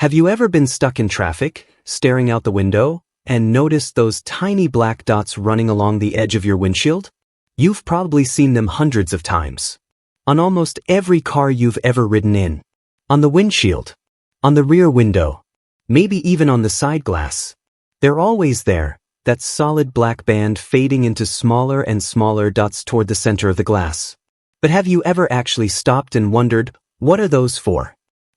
Have you ever been stuck in traffic, staring out the window, and noticed those tiny black dots running along the edge of your windshield? You've probably seen them hundreds of times. On almost every car you've ever ridden in. On the windshield. On the rear window. Maybe even on the side glass. They're always there, that solid black band fading into smaller and smaller dots toward the center of the glass. But have you ever actually stopped and wondered, what are those for?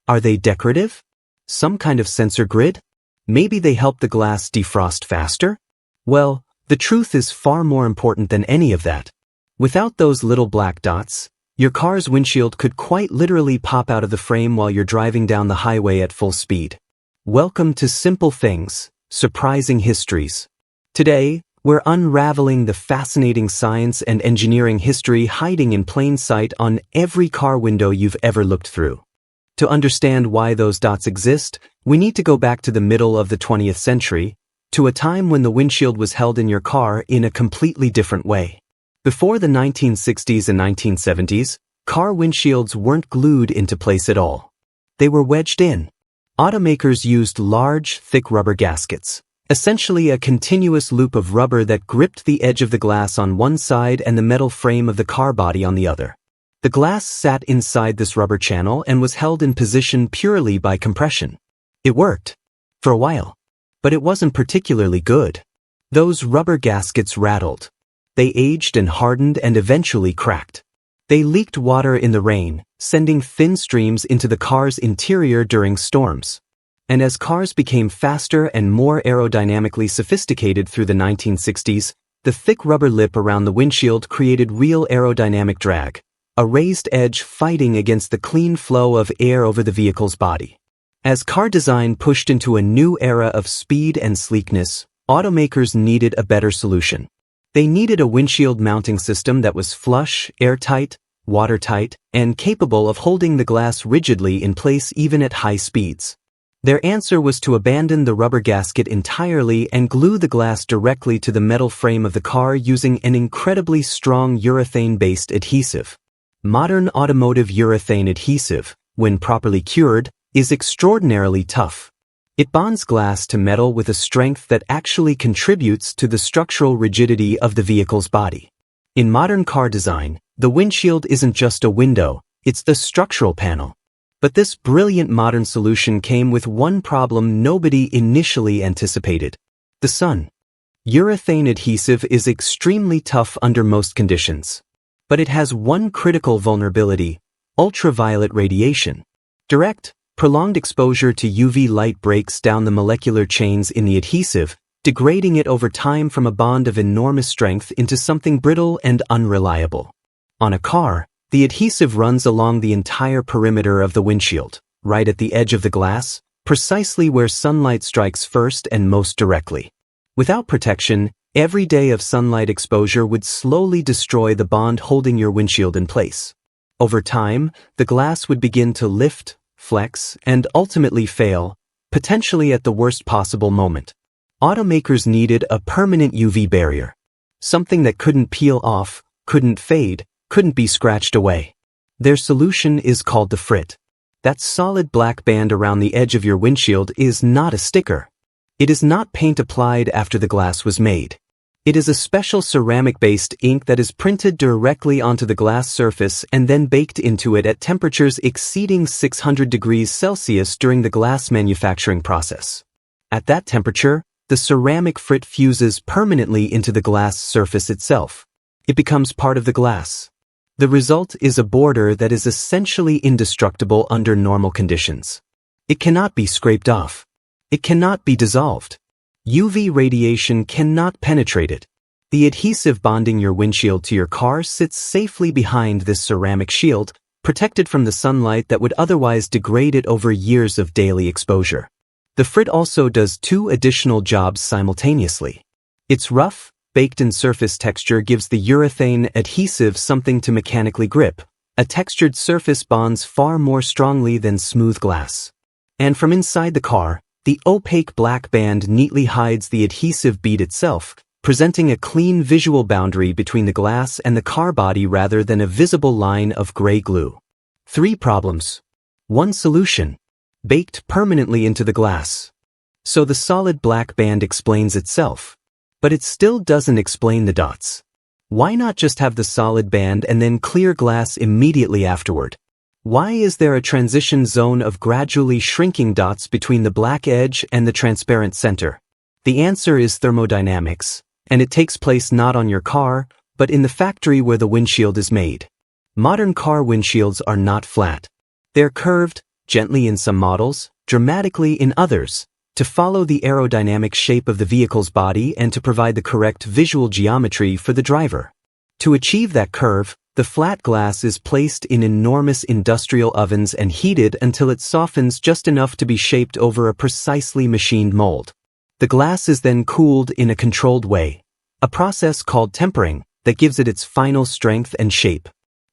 Are they decorative? Some kind of sensor grid? Maybe they help the glass defrost faster? Well, the truth is far more important than any of that. Without those little black dots, your car's windshield could quite literally pop out of the frame while you're driving down the highway at full speed. Welcome to Simple Things, Surprising Histories. Today, we're unraveling the fascinating science and engineering history hiding in plain sight on every car window you've ever looked through. To understand why those dots exist, we need to go back to the middle of the 20th century, to a time when the windshield was held in your car in a completely different way. Before the 1960s and 1970s, car windshields weren't glued into place at all. They were wedged in. Automakers used large, thick rubber gaskets, essentially a continuous loop of rubber that gripped the edge of the glass on one side and the metal frame of the car body on the other. The glass sat inside this rubber channel and was held in position purely by compression. It worked. For a while. But it wasn't particularly good. Those rubber gaskets rattled. They aged and hardened and eventually cracked. They leaked water in the rain, sending thin streams into the car's interior during storms. And as cars became faster and more aerodynamically sophisticated through the 1960s, the thick rubber lip around the windshield created real aerodynamic drag. A raised edge fighting against the clean flow of air over the vehicle's body. As car design pushed into a new era of speed and sleekness, automakers needed a better solution. They needed a windshield mounting system that was flush, airtight, watertight, and capable of holding the glass rigidly in place even at high speeds. Their answer was to abandon the rubber gasket entirely and glue the glass directly to the metal frame of the car using an incredibly strong urethane-based adhesive. Modern automotive urethane adhesive, when properly cured, is extraordinarily tough. It bonds glass to metal with a strength that actually contributes to the structural rigidity of the vehicle's body. In modern car design, the windshield isn't just a window, it's the structural panel. But this brilliant modern solution came with one problem nobody initially anticipated: the sun. Urethane adhesive is extremely tough under most conditions. But it has one critical vulnerability: ultraviolet radiation. Direct, prolonged exposure to UV light breaks down the molecular chains in the adhesive, degrading it over time from a bond of enormous strength into something brittle and unreliable. On a car, the adhesive runs along the entire perimeter of the windshield, right at the edge of the glass, precisely where sunlight strikes first and most directly. Without protection, every day of sunlight exposure would slowly destroy the bond holding your windshield in place. Over time, the glass would begin to lift, flex, and ultimately fail, potentially at the worst possible moment. Automakers needed a permanent UV barrier. Something that couldn't peel off, couldn't fade, couldn't be scratched away. Their solution is called the Frit. That solid black band around the edge of your windshield is not a sticker. It is not paint applied after the glass was made. It is a special ceramic-based ink that is printed directly onto the glass surface and then baked into it at temperatures exceeding 600 degrees Celsius during the glass manufacturing process. At that temperature, the ceramic Frit fuses permanently into the glass surface itself. It becomes part of the glass. The result is a border that is essentially indestructible under normal conditions. It cannot be scraped off. It cannot be dissolved. UV radiation cannot penetrate it. The adhesive bonding your windshield to your car sits safely behind this ceramic shield, protected from the sunlight that would otherwise degrade it over years of daily exposure. The Frit also does two additional jobs simultaneously. Its rough, baked-in surface texture gives the urethane adhesive something to mechanically grip. A textured surface bonds far more strongly than smooth glass. And from inside the car, the opaque black band neatly hides the adhesive bead itself, presenting a clean visual boundary between the glass and the car body rather than a visible line of gray glue. 3 problems. 1 solution. baked permanently into the glass. So the solid black band explains itself. But it still doesn't explain the dots. Why not just have the solid band and then clear glass immediately afterward? Why is there a transition zone of gradually shrinking dots between the black edge and the transparent center? The answer is thermodynamics, and it takes place not on your car, but in the factory where the windshield is made. Modern car windshields are not flat. They're curved, gently in some models, dramatically in others, to follow the aerodynamic shape of the vehicle's body and to provide the correct visual geometry for the driver. To achieve that curve, the flat glass is placed in enormous industrial ovens and heated until it softens just enough to be shaped over a precisely machined mold. The glass is then cooled in a controlled way, a process called tempering that gives it its final strength and shape.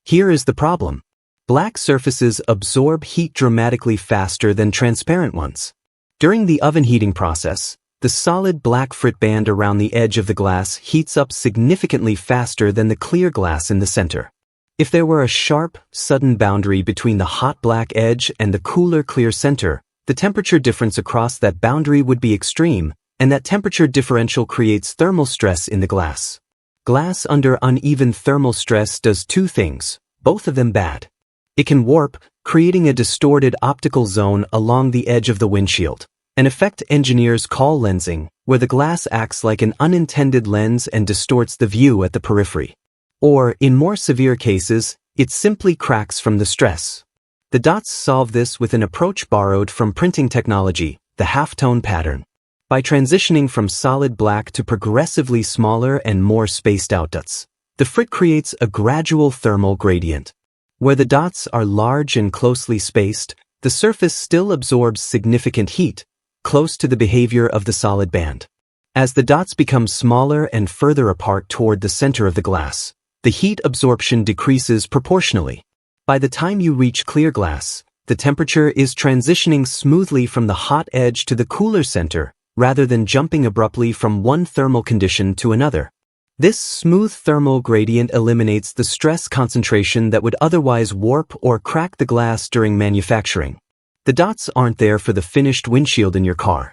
Here is the problem. Black surfaces absorb heat dramatically faster than transparent ones. During the oven heating process, the solid black frit band around the edge of the glass heats up significantly faster than the clear glass in the center. If there were a sharp, sudden boundary between the hot black edge and the cooler clear center, the temperature difference across that boundary would be extreme, and that temperature differential creates thermal stress in the glass. Glass under uneven thermal stress does two things, both of them bad. It can warp, creating a distorted optical zone along the edge of the windshield, an effect engineers call lensing, where the glass acts like an unintended lens and distorts the view at the periphery. Or, in more severe cases, it simply cracks from the stress. The dots solve this with an approach borrowed from printing technology, the halftone pattern. By transitioning from solid black to progressively smaller and more spaced out dots, the frit creates a gradual thermal gradient. Where the dots are large and closely spaced, the surface still absorbs significant heat, close to the behavior of the solid band. As the dots become smaller and further apart toward the center of the glass, the heat absorption decreases proportionally. By the time you reach clear glass, the temperature is transitioning smoothly from the hot edge to the cooler center, rather than jumping abruptly from one thermal condition to another. This smooth thermal gradient eliminates the stress concentration that would otherwise warp or crack the glass during manufacturing. The dots aren't there for the finished windshield in your car.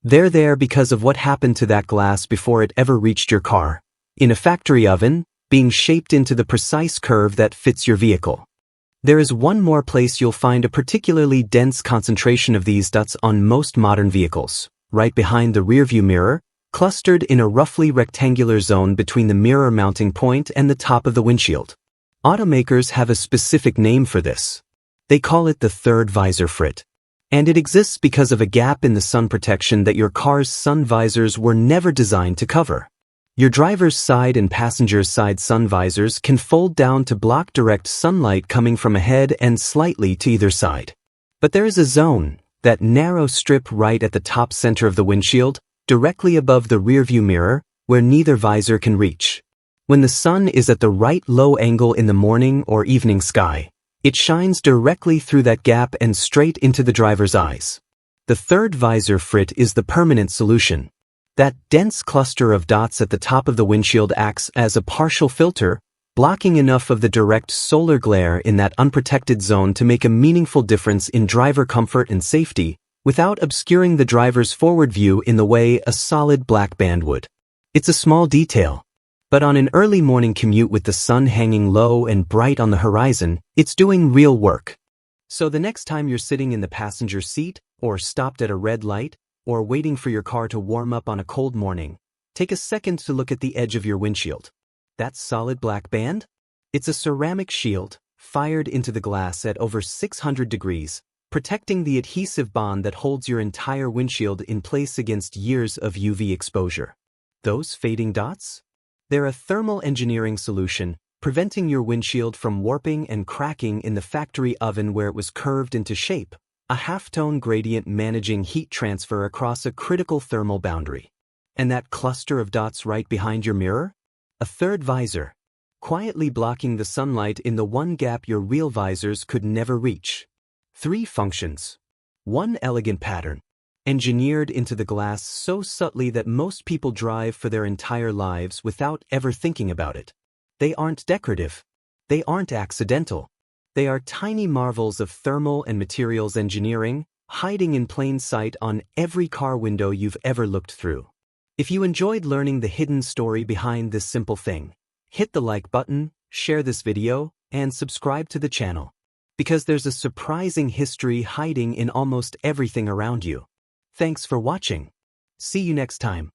They're there because of what happened to that glass before it ever reached your car, in a factory oven, being shaped into the precise curve that fits your vehicle. There is one more place you'll find a particularly dense concentration of these dots on most modern vehicles, right behind the rearview mirror, clustered in a roughly rectangular zone between the mirror mounting point and the top of the windshield. Automakers have a specific name for this. They call it the third visor frit. And it exists because of a gap in the sun protection that your car's sun visors were never designed to cover. Your driver's side and passenger's side sun visors can fold down to block direct sunlight coming from ahead and slightly to either side. But there is a zone, that narrow strip right at the top center of the windshield, directly above the rearview mirror, where neither visor can reach. When the sun is at the right low angle in the morning or evening sky, it shines directly through that gap and straight into the driver's eyes. The third visor frit is the permanent solution. That dense cluster of dots at the top of the windshield acts as a partial filter, blocking enough of the direct solar glare in that unprotected zone to make a meaningful difference in driver comfort and safety, without obscuring the driver's forward view in the way a solid black band would. It's a small detail, but on an early morning commute with the sun hanging low and bright on the horizon, it's doing real work. So the next time you're sitting in the passenger seat, or stopped at a red light, or waiting for your car to warm up on a cold morning, take a second to look at the edge of your windshield. That solid black band? It's a ceramic shield, fired into the glass at over 600 degrees, protecting the adhesive bond that holds your entire windshield in place against years of UV exposure. Those fading dots? They're a thermal engineering solution, preventing your windshield from warping and cracking in the factory oven where it was curved into shape, a halftone gradient managing heat transfer across a critical thermal boundary. And that cluster of dots right behind your mirror? A third visor, quietly blocking the sunlight in the one gap your real visors could never reach. 3 functions. 1 elegant pattern, engineered into the glass so subtly that most people drive for their entire lives without ever thinking about it. They aren't decorative. They aren't accidental. They are tiny marvels of thermal and materials engineering, hiding in plain sight on every car window you've ever looked through. If you enjoyed learning the hidden story behind this simple thing, hit the like button, share this video, and subscribe to the channel. Because there's a surprising history hiding in almost everything around you. Thanks for watching. See you next time.